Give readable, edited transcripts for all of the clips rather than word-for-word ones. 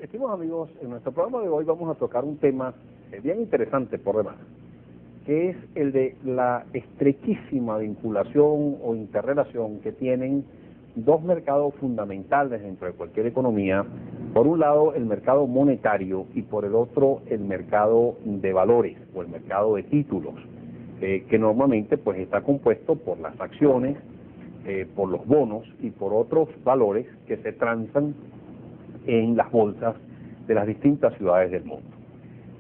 Estimados amigos, en nuestro programa de hoy vamos a tocar un tema bien interesante por demás, que es el de la estrechísima vinculación o interrelación que tienen dos mercados fundamentales dentro de cualquier economía. Por un lado, el mercado monetario y por el otro, el mercado de valores o el mercado de títulos, que normalmente pues está compuesto por las acciones, por los bonos y por otros valores que se transan en las bolsas de las distintas ciudades del mundo.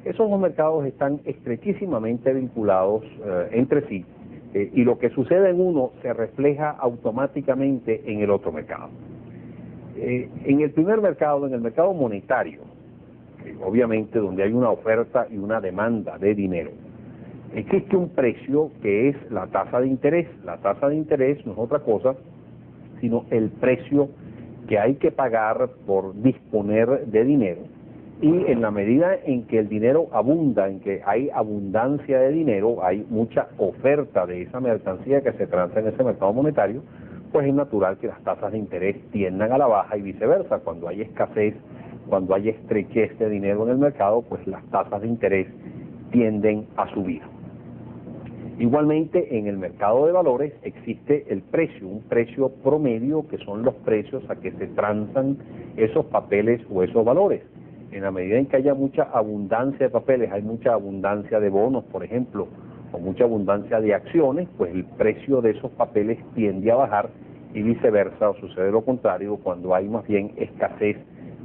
Esos dos mercados están estrechísimamente vinculados entre sí, y lo que sucede en uno se refleja automáticamente en el otro mercado. En el primer mercado, en el mercado monetario, obviamente donde hay una oferta y una demanda de dinero, existe un precio que es la tasa de interés. La tasa de interés no es otra cosa sino el precio que hay que pagar por disponer de dinero, y en la medida en que el dinero abunda, en que hay abundancia de dinero, hay mucha oferta de esa mercancía que se transa en ese mercado monetario, pues es natural que las tasas de interés tiendan a la baja y viceversa. Cuando hay escasez, cuando hay estrechez de dinero en el mercado, pues las tasas de interés tienden a subir. Igualmente, en el mercado de valores existe el precio, un precio promedio, que son los precios a que se transan esos papeles o esos valores. En la medida en que haya mucha abundancia de papeles, hay mucha abundancia de bonos, por ejemplo, o mucha abundancia de acciones, pues el precio de esos papeles tiende a bajar, y viceversa, o sucede lo contrario cuando hay más bien escasez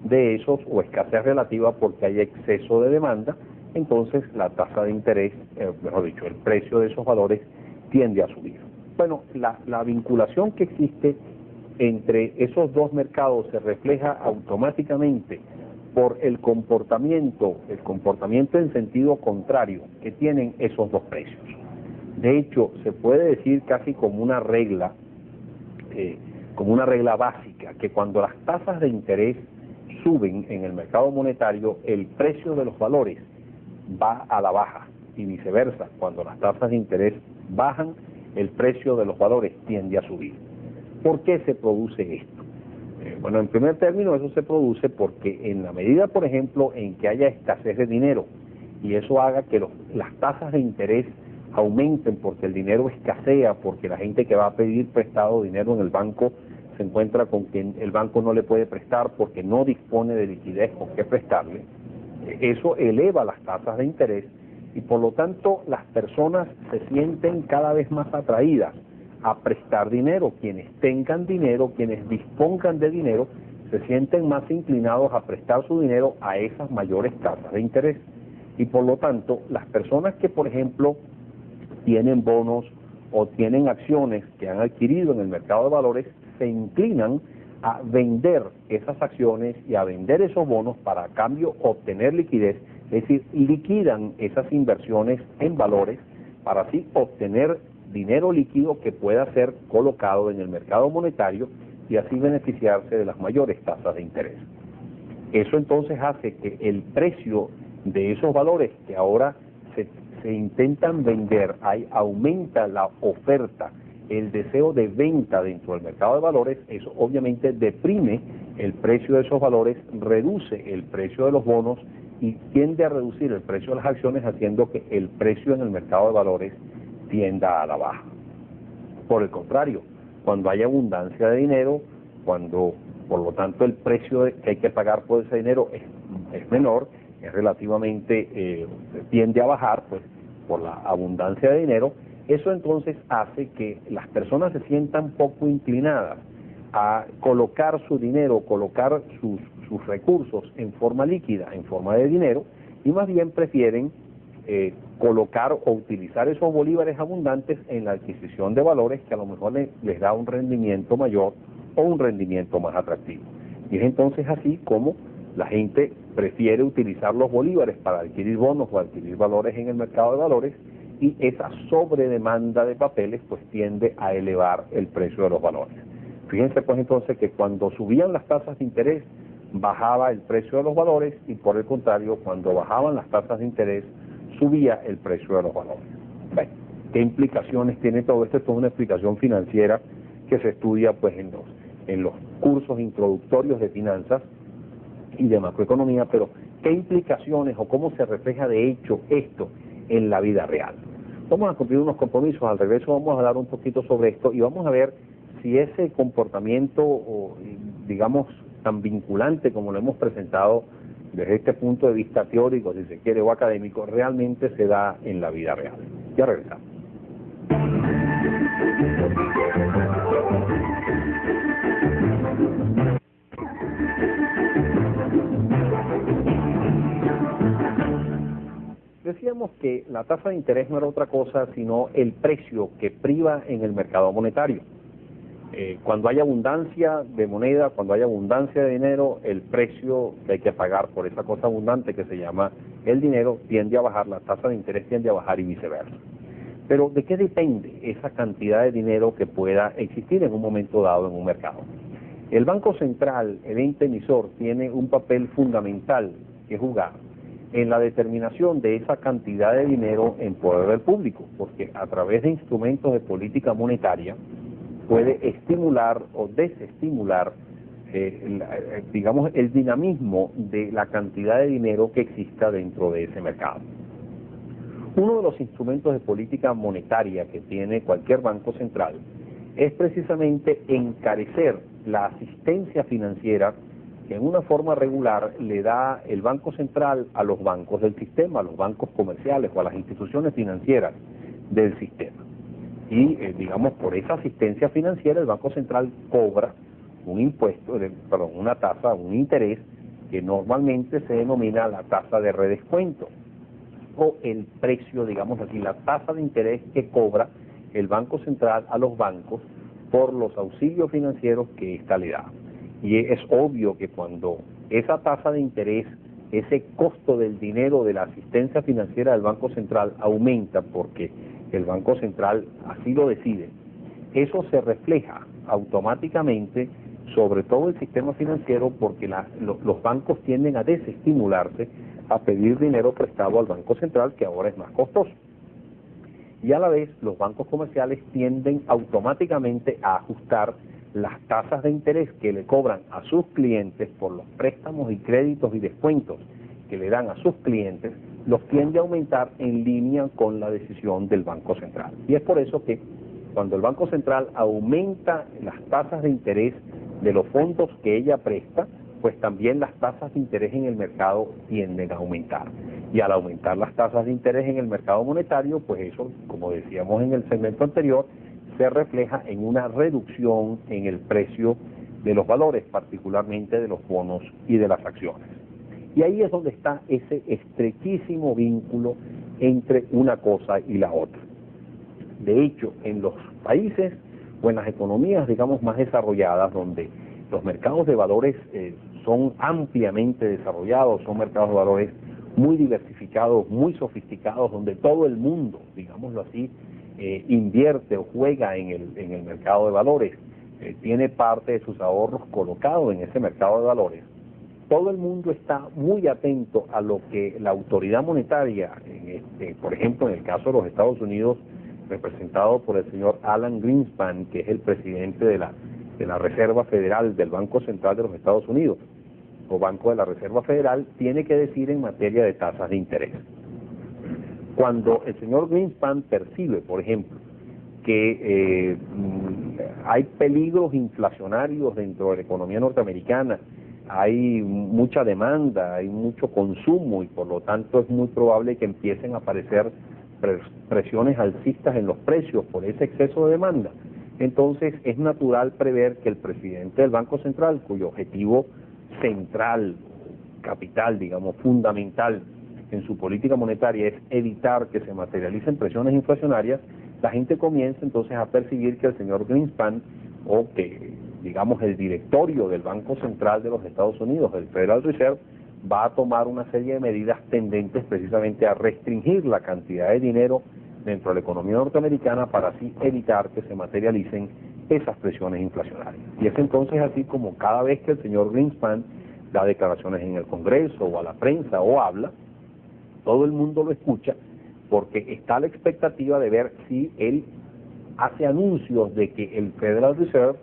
de esos o escasez relativa porque hay exceso de demanda. Entonces la tasa de interés, mejor dicho, el precio de esos valores tiende a subir. Bueno, la vinculación que existe entre esos dos mercados se refleja automáticamente por el comportamiento en sentido contrario que tienen esos dos precios. De hecho, se puede decir casi como una regla básica, que cuando las tasas de interés suben en el mercado monetario, el precio de los valores va a la baja, y viceversa. Cuando las tasas de interés bajan, el precio de los valores tiende a subir. ¿Por qué se produce esto? Bueno, en primer término, eso se produce porque en la medida, por ejemplo, en que haya escasez de dinero, y eso haga que las tasas de interés aumenten porque el dinero escasea, porque la gente que va a pedir prestado dinero en el banco se encuentra con que el banco no le puede prestar porque no dispone de liquidez con qué prestarle, eso eleva las tasas de interés, y por lo tanto las personas se sienten cada vez más atraídas a prestar dinero. Quienes tengan dinero, quienes dispongan de dinero, se sienten más inclinados a prestar su dinero a esas mayores tasas de interés. Y por lo tanto, las personas que, por ejemplo, tienen bonos o tienen acciones que han adquirido en el mercado de valores, se inclinan a vender esas acciones y a vender esos bonos para a cambio obtener liquidez, es decir, liquidan esas inversiones en valores para así obtener dinero líquido que pueda ser colocado en el mercado monetario y así beneficiarse de las mayores tasas de interés. Eso entonces hace que el precio de esos valores que ahora se intentan vender, aumenta la oferta, el deseo de venta dentro del mercado de valores. Eso obviamente deprime el precio de esos valores, reduce el precio de los bonos y tiende a reducir el precio de las acciones, haciendo que el precio en el mercado de valores tienda a la baja. Por el contrario, cuando hay abundancia de dinero, cuando por lo tanto el precio que hay que pagar por ese dinero es menor, es relativamente tiende a bajar, pues por la abundancia de dinero, eso entonces hace que las personas se sientan poco inclinadas a colocar su dinero, colocar sus recursos en forma líquida, en forma de dinero, y más bien prefieren colocar o utilizar esos bolívares abundantes en la adquisición de valores que a lo mejor les da un rendimiento mayor o un rendimiento más atractivo. Y es entonces así como la gente prefiere utilizar los bolívares para adquirir bonos o adquirir valores en el mercado de valores, y esa sobredemanda de papeles pues tiende a elevar el precio de los valores. Fíjense pues entonces que cuando subían las tasas de interés bajaba el precio de los valores, y por el contrario, cuando bajaban las tasas de interés subía el precio de los valores. Bueno, ¿qué implicaciones tiene todo esto? Esto es una explicación financiera que se estudia pues en en los cursos introductorios de finanzas y de macroeconomía, pero ¿qué implicaciones o cómo se refleja de hecho esto en la vida real? Vamos a cumplir unos compromisos, al regreso vamos a hablar un poquito sobre esto y vamos a ver si ese comportamiento, digamos, tan vinculante como lo hemos presentado desde este punto de vista teórico, si se quiere, o académico, realmente se da en la vida real. Ya regresamos. Decíamos que la tasa de interés no era otra cosa sino el precio que priva en el mercado monetario. Cuando hay abundancia de moneda, cuando hay abundancia de dinero, el precio que hay que pagar por esa cosa abundante que se llama el dinero tiende a bajar, la tasa de interés tiende a bajar y viceversa. Pero ¿de qué depende esa cantidad de dinero que pueda existir en un momento dado en un mercado? El Banco Central, el ente emisor, tiene un papel fundamental que jugar en la determinación de esa cantidad de dinero en poder del público, porque a través de instrumentos de política monetaria puede estimular o desestimular, digamos, el dinamismo de la cantidad de dinero que exista dentro de ese mercado. Uno de los instrumentos de política monetaria que tiene cualquier banco central es precisamente encarecer la asistencia financiera que en una forma regular le da el Banco Central a los bancos del sistema, a los bancos comerciales o a las instituciones financieras del sistema. Y, digamos, por esa asistencia financiera el Banco Central cobra un impuesto, una tasa, un interés que normalmente se denomina la tasa de redescuento o el precio, digamos así, la tasa de interés que cobra el Banco Central a los bancos por los auxilios financieros que ésta le da. Y es obvio que cuando esa tasa de interés, ese costo del dinero de la asistencia financiera del Banco Central aumenta porque el Banco Central así lo decide, eso se refleja automáticamente sobre todo el sistema financiero porque los bancos tienden a desestimularse a pedir dinero prestado al Banco Central, que ahora es más costoso. Y a la vez los bancos comerciales tienden automáticamente a ajustar las tasas de interés que le cobran a sus clientes por los préstamos y créditos y descuentos que le dan a sus clientes, los tiende a aumentar en línea con la decisión del Banco Central. Y es por eso que cuando el Banco Central aumenta las tasas de interés de los fondos que ella presta, pues también las tasas de interés en el mercado tienden a aumentar. Y al aumentar las tasas de interés en el mercado monetario, pues eso, como decíamos en el segmento anterior, se refleja en una reducción en el precio de los valores, particularmente de los bonos y de las acciones. Y ahí es donde está ese estrechísimo vínculo entre una cosa y la otra. De hecho, en los países o en las economías, digamos, más desarrolladas, donde los mercados de valores son ampliamente desarrollados, son mercados de valores muy diversificados, muy sofisticados, donde todo el mundo, digámoslo así, invierte o juega en el mercado de valores, tiene parte de sus ahorros colocados en ese mercado de valores. Todo el mundo está muy atento a lo que la autoridad monetaria, por ejemplo, en el caso de los Estados Unidos, representado por el señor Alan Greenspan, que es el presidente de la Reserva Federal del Banco Central de los Estados Unidos, o Banco de la Reserva Federal, tiene que decir en materia de tasas de interés. Cuando el señor Greenspan percibe, por ejemplo, que hay peligros inflacionarios dentro de la economía norteamericana, hay mucha demanda, hay mucho consumo y por lo tanto es muy probable que empiecen a aparecer presiones alcistas en los precios por ese exceso de demanda. Entonces es natural prever que el presidente del Banco Central, cuyo objetivo central, capital, digamos, fundamental en su política monetaria es evitar que se materialicen presiones inflacionarias, la gente comienza entonces a percibir que el señor Greenspan o que, digamos, el directorio del Banco Central de los Estados Unidos, el Federal Reserve, va a tomar una serie de medidas tendentes precisamente a restringir la cantidad de dinero dentro de la economía norteamericana para así evitar que se materialicen esas presiones inflacionarias. Y es entonces así como cada vez que el señor Greenspan da declaraciones en el Congreso o a la prensa o habla, todo el mundo lo escucha porque está la expectativa de ver si él hace anuncios de que el Federal Reserve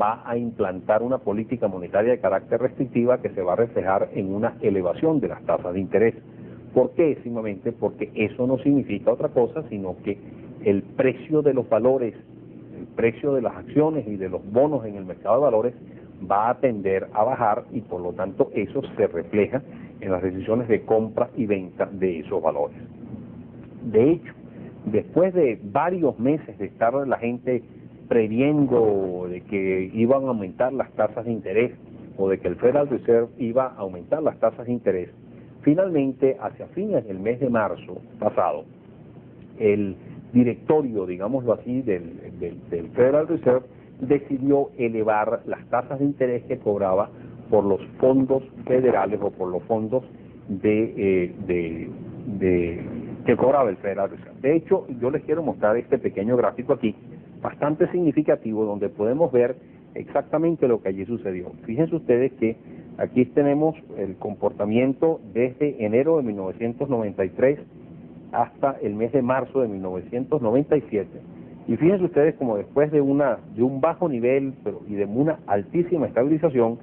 va a implantar una política monetaria de carácter restrictiva que se va a reflejar en una elevación de las tasas de interés. ¿Por qué? Simplemente porque eso no significa otra cosa, sino que el precio de los valores, el precio de las acciones y de los bonos en el mercado de valores va a tender a bajar y por lo tanto eso se refleja en las decisiones de compra y venta de esos valores. De hecho, después de varios meses de estar la gente previendo de que iban a aumentar las tasas de interés o de que el Federal Reserve iba a aumentar las tasas de interés, finalmente, hacia fines del mes de marzo pasado, el directorio, digámoslo así, del Federal Reserve decidió elevar las tasas de interés que cobraba por los fondos federales o por los fondos que cobraba el Federal Reserve. De hecho, yo les quiero mostrar este pequeño gráfico aquí, bastante significativo, donde podemos ver exactamente lo que allí sucedió. Fíjense ustedes que aquí tenemos el comportamiento desde enero de 1993 hasta el mes de marzo de 1997. Y fíjense ustedes como después de un bajo nivel y de una altísima estabilización,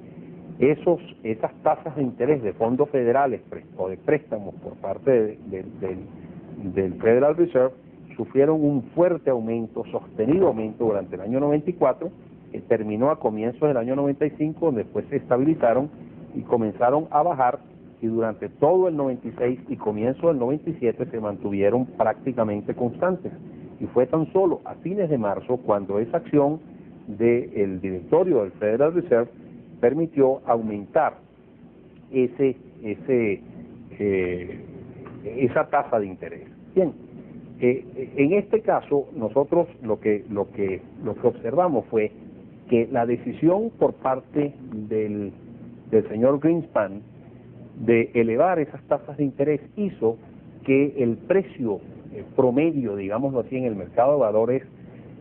esas tasas de interés de fondos federales o de préstamos por parte del Federal Reserve sufrieron un fuerte aumento, sostenido aumento durante el año 94, que terminó a comienzos del año 95, donde después se estabilizaron y comenzaron a bajar, y durante todo el 96 y comienzo del 97 se mantuvieron prácticamente constantes. Y fue tan solo a fines de marzo cuando esa acción del directorio del Federal Reserve permitió aumentar esa tasa de interés. Bien, en este caso nosotros lo que observamos fue que la decisión por parte del señor Greenspan de elevar esas tasas de interés hizo que el precio promedio, digámoslo así, en el mercado de valores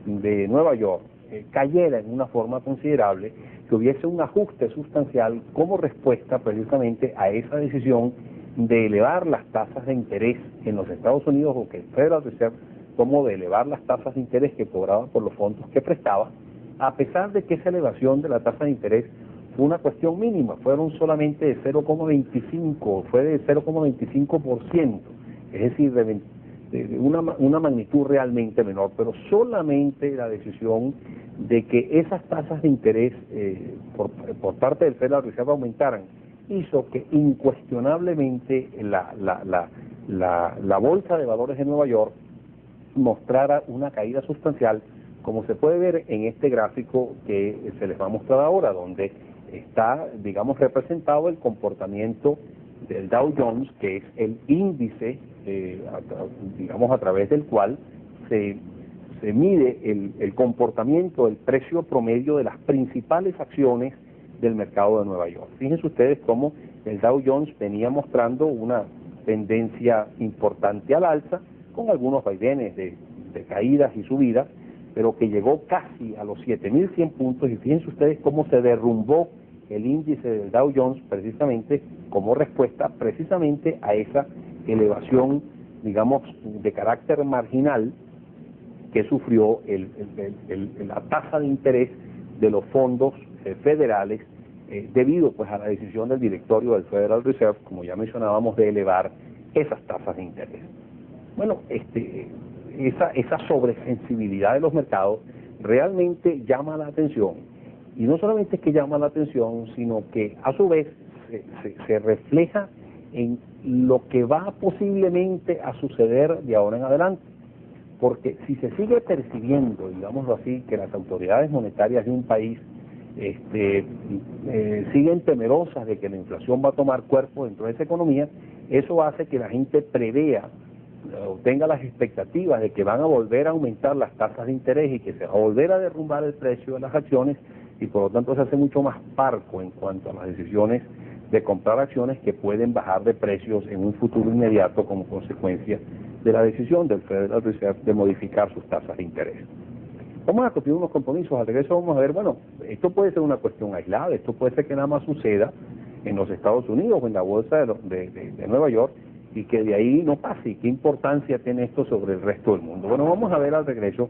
de Nueva York cayera en una forma considerable, que hubiese un ajuste sustancial como respuesta precisamente a esa decisión de elevar las tasas de interés en los Estados Unidos, o que el Federal Reserve tomó de elevar las tasas de interés que cobraba por los fondos que prestaba, a pesar de que esa elevación de la tasa de interés fue una cuestión mínima, fueron solamente de 0,25, fue de 0,25%, es decir, de una magnitud realmente menor, pero solamente la decisión de que esas tasas de interés por parte del Federal Reserve aumentaran hizo que incuestionablemente la bolsa de valores de Nueva York mostrara una caída sustancial, como se puede ver en este gráfico que se les va a mostrar ahora, donde está, digamos, representado el comportamiento del Dow Jones, que es el índice, digamos, a través del cual se mide el comportamiento, el precio promedio de las principales acciones del mercado de Nueva York. Fíjense ustedes cómo el Dow Jones venía mostrando una tendencia importante al alza, con algunos vaivenes de caídas y subidas, pero que llegó casi a los 7.100 puntos, y fíjense ustedes cómo se derrumbó el índice del Dow Jones precisamente como respuesta precisamente a esa elevación, digamos, de carácter marginal que sufrió la tasa de interés de los fondos federales debido pues a la decisión del directorio del Federal Reserve, como ya mencionábamos, de elevar esas tasas de interés. Bueno, esa sobresensibilidad de los mercados realmente llama la atención, y no solamente es que llama la atención, sino que a su vez se refleja en lo que va posiblemente a suceder de ahora en adelante, porque si se sigue percibiendo, digámoslo así, que las autoridades monetarias de un país siguen temerosas de que la inflación va a tomar cuerpo dentro de esa economía, eso hace que la gente prevea o tenga las expectativas de que van a volver a aumentar las tasas de interés y que se va a volver a derrumbar el precio de las acciones, y por lo tanto se hace mucho más parco en cuanto a las decisiones de comprar acciones que pueden bajar de precios en un futuro inmediato como consecuencia de la decisión del Federal Reserve de modificar sus tasas de interés. Vamos a cumplir unos compromisos. Al regreso vamos a ver, bueno, esto puede ser una cuestión aislada, esto puede ser que nada más suceda en los Estados Unidos o en la bolsa de Nueva York, y que de ahí no pase. ¿Y qué importancia tiene esto sobre el resto del mundo? Bueno, vamos a ver al regreso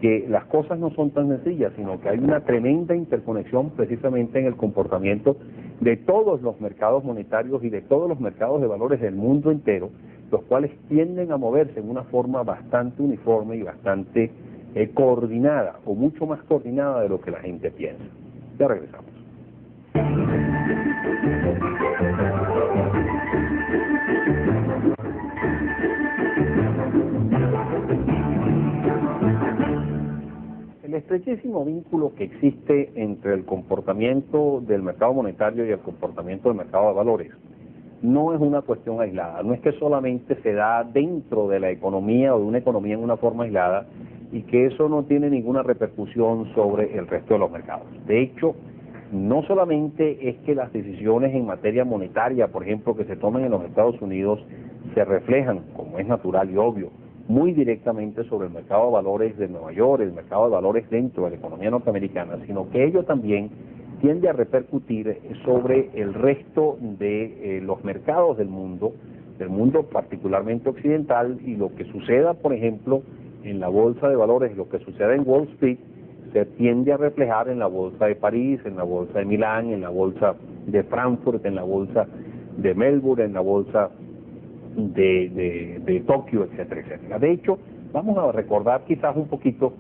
que las cosas no son tan sencillas, sino que hay una tremenda interconexión precisamente en el comportamiento de todos los mercados monetarios y de todos los mercados de valores del mundo entero, los cuales tienden a moverse en una forma bastante uniforme y bastante coordinada, o mucho más coordinada de lo que la gente piensa. Ya regresamos. El estrechísimo vínculo que existe entre el comportamiento del mercado monetario y el comportamiento del mercado de valores no es una cuestión aislada, no es que solamente se da dentro de la economía o de una economía en una forma aislada y que eso no tiene ninguna repercusión sobre el resto de los mercados. De hecho, no solamente es que las decisiones en materia monetaria, por ejemplo, que se tomen en los Estados Unidos, se reflejan, como es natural y obvio, muy directamente sobre el mercado de valores de Nueva York, el mercado de valores dentro de la economía norteamericana, sino que ello también tiende a repercutir sobre el resto de los mercados del mundo particularmente occidental, y lo que suceda, por ejemplo, en la bolsa de valores, lo que suceda en Wall Street, se tiende a reflejar en la bolsa de París, en la bolsa de Milán, en la bolsa de Frankfurt, en la bolsa de Melbourne, en la bolsa de Tokio, etcétera, etcétera. De hecho, vamos a recordar quizás un poquito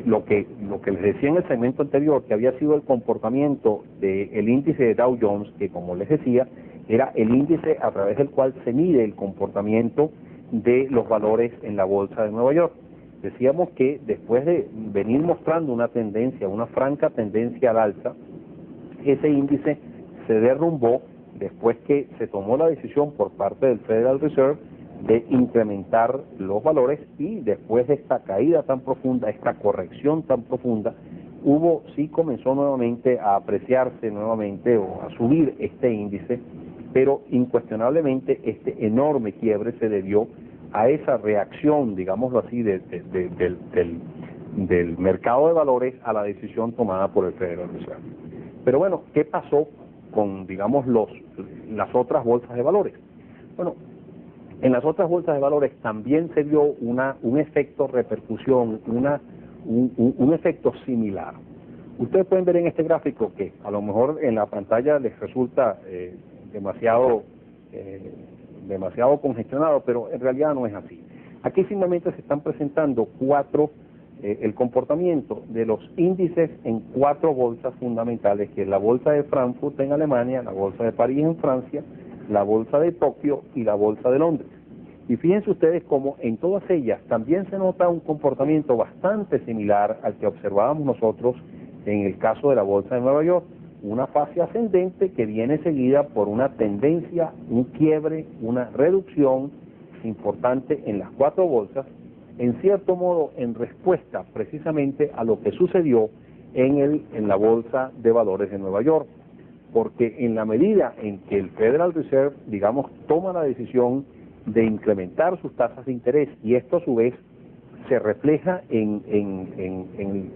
lo que les decía en el segmento anterior, que había sido el comportamiento del índice de Dow Jones, que, como les decía, era el índice a través del cual se mide el comportamiento de los valores en la bolsa de Nueva York. Decíamos que después de venir mostrando una tendencia, una franca tendencia al alza, ese índice se derrumbó después que se tomó la decisión por parte del Federal Reserve de incrementar los valores, y después de esta caída tan profunda, esta corrección tan profunda, comenzó nuevamente a apreciarse nuevamente o a subir este índice, pero incuestionablemente este enorme quiebre se debió a esa reacción, digámoslo así, del mercado de valores a la decisión tomada por el Federal Reserve. Pero bueno, ¿qué pasó con, digamos, las otras bolsas de valores? Bueno, en las otras bolsas de valores también se vio un efecto repercusión, un efecto similar. Ustedes pueden ver en este gráfico que a lo mejor en la pantalla les resulta demasiado congestionado, pero en realidad no es así. Aquí simplemente se están presentando el comportamiento de los índices en 4 bolsas fundamentales, que es la bolsa de Frankfurt en Alemania, la bolsa de París en Francia, la bolsa de Tokio y la bolsa de Londres. Y fíjense ustedes cómo en todas ellas también se nota un comportamiento bastante similar al que observábamos nosotros en el caso de la bolsa de Nueva York, una fase ascendente que viene seguida por una tendencia, un quiebre, una reducción importante en las 4 bolsas, en cierto modo en respuesta precisamente a lo que sucedió en la bolsa de valores de Nueva York, porque en la medida en que el Federal Reserve, digamos, toma la decisión de incrementar sus tasas de interés, y esto a su vez se refleja en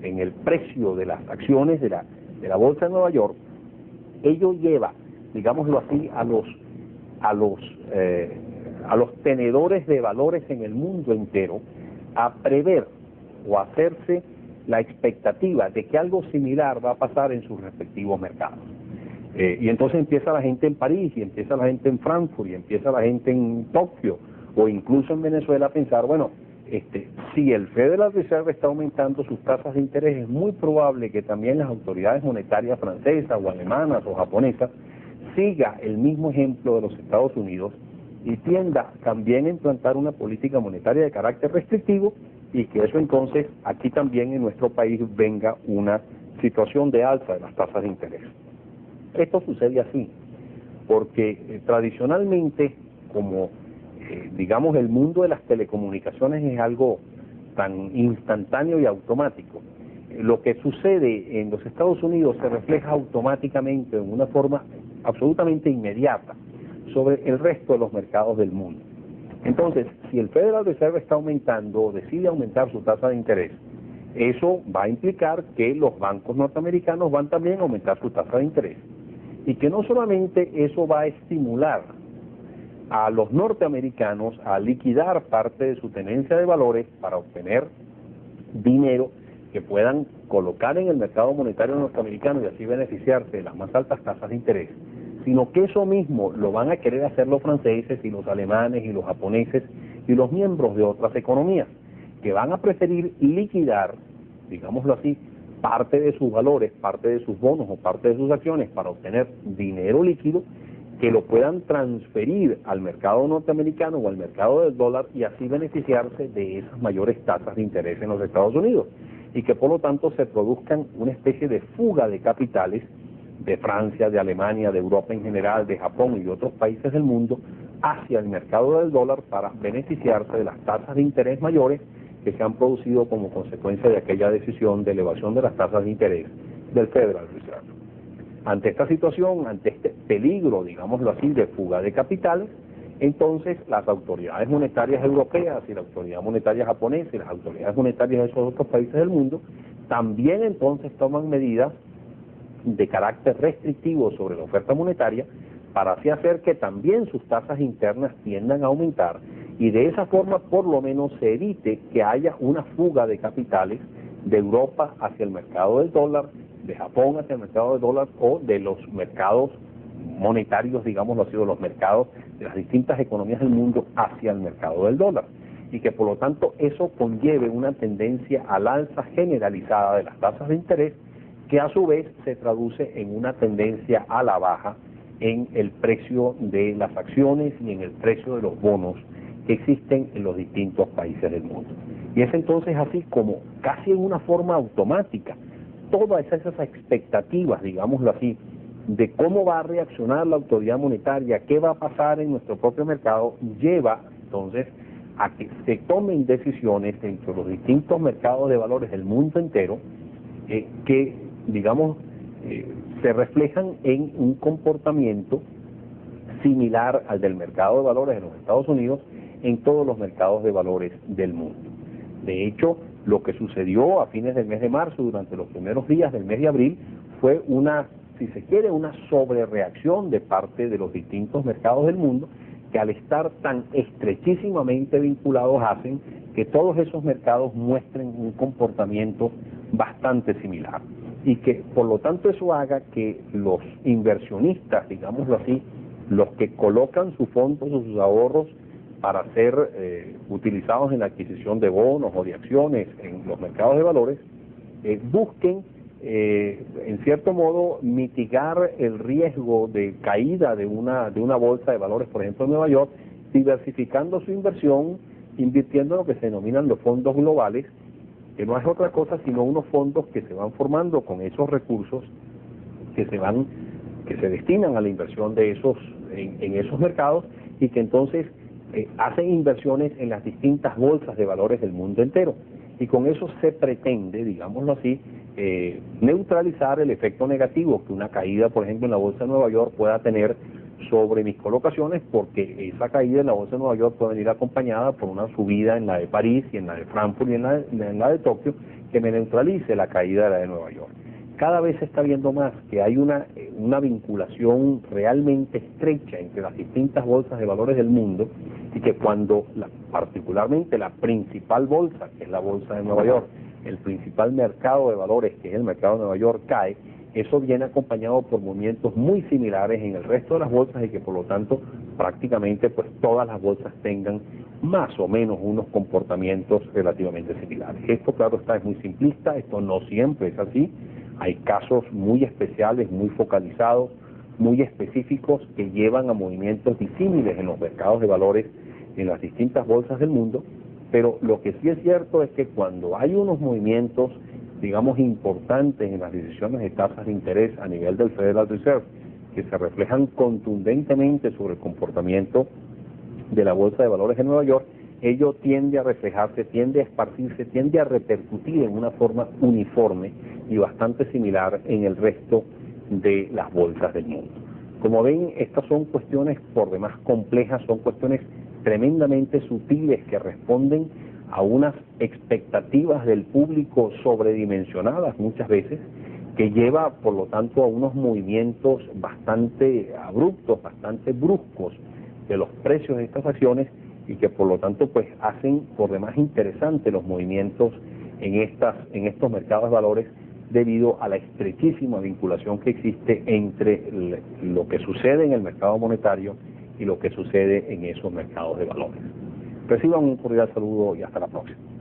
el precio de las acciones de la bolsa de Nueva York, ello lleva, digámoslo así, a los tenedores de valores en el mundo entero a prever o a hacerse la expectativa de que algo similar va a pasar en sus respectivos mercados. Y entonces empieza la gente en París, y empieza la gente en Frankfurt, y empieza la gente en Tokio, o incluso en Venezuela, a pensar, bueno, si el Federal Reserve está aumentando sus tasas de interés, es muy probable que también las autoridades monetarias francesas o alemanas o japonesas siga el mismo ejemplo de los Estados Unidos y tienda también a implantar una política monetaria de carácter restrictivo, y que eso entonces aquí también en nuestro país venga una situación de alza de las tasas de interés. Esto sucede así porque tradicionalmente, como digamos, el mundo de las telecomunicaciones es algo tan instantáneo y automático, lo que sucede en los Estados Unidos se refleja automáticamente en una forma absolutamente inmediata sobre el resto de los mercados del mundo. Entonces, si el Federal Reserve está aumentando o decide aumentar su tasa de interés, eso va a implicar que los bancos norteamericanos van también a aumentar su tasa de interés, y que no solamente eso va a estimular a los norteamericanos a liquidar parte de su tenencia de valores para obtener dinero, que puedan colocar en el mercado monetario norteamericano y así beneficiarse de las más altas tasas de interés, sino que eso mismo lo van a querer hacer los franceses y los alemanes y los japoneses y los miembros de otras economías, que van a preferir liquidar, digámoslo así, parte de sus valores, parte de sus bonos o parte de sus acciones para obtener dinero líquido que lo puedan transferir al mercado norteamericano o al mercado del dólar y así beneficiarse de esas mayores tasas de interés en los Estados Unidos, y que por lo tanto se produzcan una especie de fuga de capitales de Francia, de Alemania, de Europa en general, de Japón y de otros países del mundo hacia el mercado del dólar para beneficiarse de las tasas de interés mayores que se han producido como consecuencia de aquella decisión de elevación de las tasas de interés del Federal Reserve. Ante esta situación, ante este peligro, digámoslo así, de fuga de capitales, entonces las autoridades monetarias europeas y la autoridad monetaria japonesa y las autoridades monetarias de esos otros países del mundo también entonces toman medidas de carácter restrictivo sobre la oferta monetaria para así hacer que también sus tasas internas tiendan a aumentar y de esa forma por lo menos se evite que haya una fuga de capitales de Europa hacia el mercado del dólar, de Japón hacia el mercado del dólar o de los mercados monetarios, digámoslo así, de los mercados de las distintas economías del mundo hacia el mercado del dólar, y que por lo tanto eso conlleve una tendencia al alza generalizada de las tasas de interés que a su vez se traduce en una tendencia a la baja en el precio de las acciones y en el precio de los bonos que existen en los distintos países del mundo. Y es entonces así como casi en una forma automática todas esas expectativas, digámoslo así, de cómo va a reaccionar la autoridad monetaria, qué va a pasar en nuestro propio mercado, lleva entonces a que se tomen decisiones dentro de los distintos mercados de valores del mundo entero que, digamos, se reflejan en un comportamiento similar al del mercado de valores de los Estados Unidos en todos los mercados de valores del mundo. De hecho, lo que sucedió a fines del mes de marzo, durante los primeros días del mes de abril, fue una, si se quiere, una sobrereacción de parte de los distintos mercados del mundo, que al estar tan estrechísimamente vinculados hacen que todos esos mercados muestren un comportamiento bastante similar. Y que por lo tanto eso haga que los inversionistas, digámoslo así, los que colocan sus fondos o sus ahorros para ser utilizados en la adquisición de bonos o de acciones en los mercados de valores, busquen en cierto modo mitigar el riesgo de caída de una bolsa de valores, por ejemplo en Nueva York, diversificando su inversión, invirtiendo en lo que se denominan los fondos globales, que no es otra cosa sino unos fondos que se van formando con esos recursos que se destinan a la inversión de esos en esos mercados y que entonces hacen inversiones en las distintas bolsas de valores del mundo entero. Y con eso se pretende, digámoslo así, neutralizar el efecto negativo que una caída, por ejemplo, en la bolsa de Nueva York pueda tener sobre mis colocaciones, porque esa caída en la bolsa de Nueva York puede venir acompañada por una subida en la de París y en la de Frankfurt y en la de Tokio, que me neutralice la caída de la de Nueva York. Cada vez se está viendo más que hay una vinculación realmente estrecha entre las distintas bolsas de valores del mundo y que cuando particularmente la principal bolsa, que es la bolsa de Nueva York, el principal mercado de valores, que es el mercado de Nueva York, cae, eso viene acompañado por movimientos muy similares en el resto de las bolsas y que por lo tanto prácticamente pues todas las bolsas tengan más o menos unos comportamientos relativamente similares. Esto claro está, es muy simplista, esto no siempre es así, hay casos muy especiales, muy focalizados, muy específicos que llevan a movimientos disímiles en los mercados de valores en las distintas bolsas del mundo, pero lo que sí es cierto es que cuando hay unos movimientos, digamos, importantes en las decisiones de tasas de interés a nivel del Federal Reserve, que se reflejan contundentemente sobre el comportamiento de la Bolsa de Valores de Nueva York, ello tiende a reflejarse, tiende a esparcirse, tiende a repercutir en una forma uniforme y bastante similar en el resto de las bolsas del mundo. Como ven, estas son cuestiones por demás complejas, son cuestiones tremendamente sutiles que responden a unas expectativas del público sobredimensionadas muchas veces, que lleva por lo tanto a unos movimientos bastante abruptos, bastante bruscos de los precios de estas acciones y que por lo tanto pues hacen por demás interesantes los movimientos en estos mercados de valores debido a la estrechísima vinculación que existe entre lo que sucede en el mercado monetario y lo que sucede en esos mercados de valores. Reciban un cordial saludo y hasta la próxima.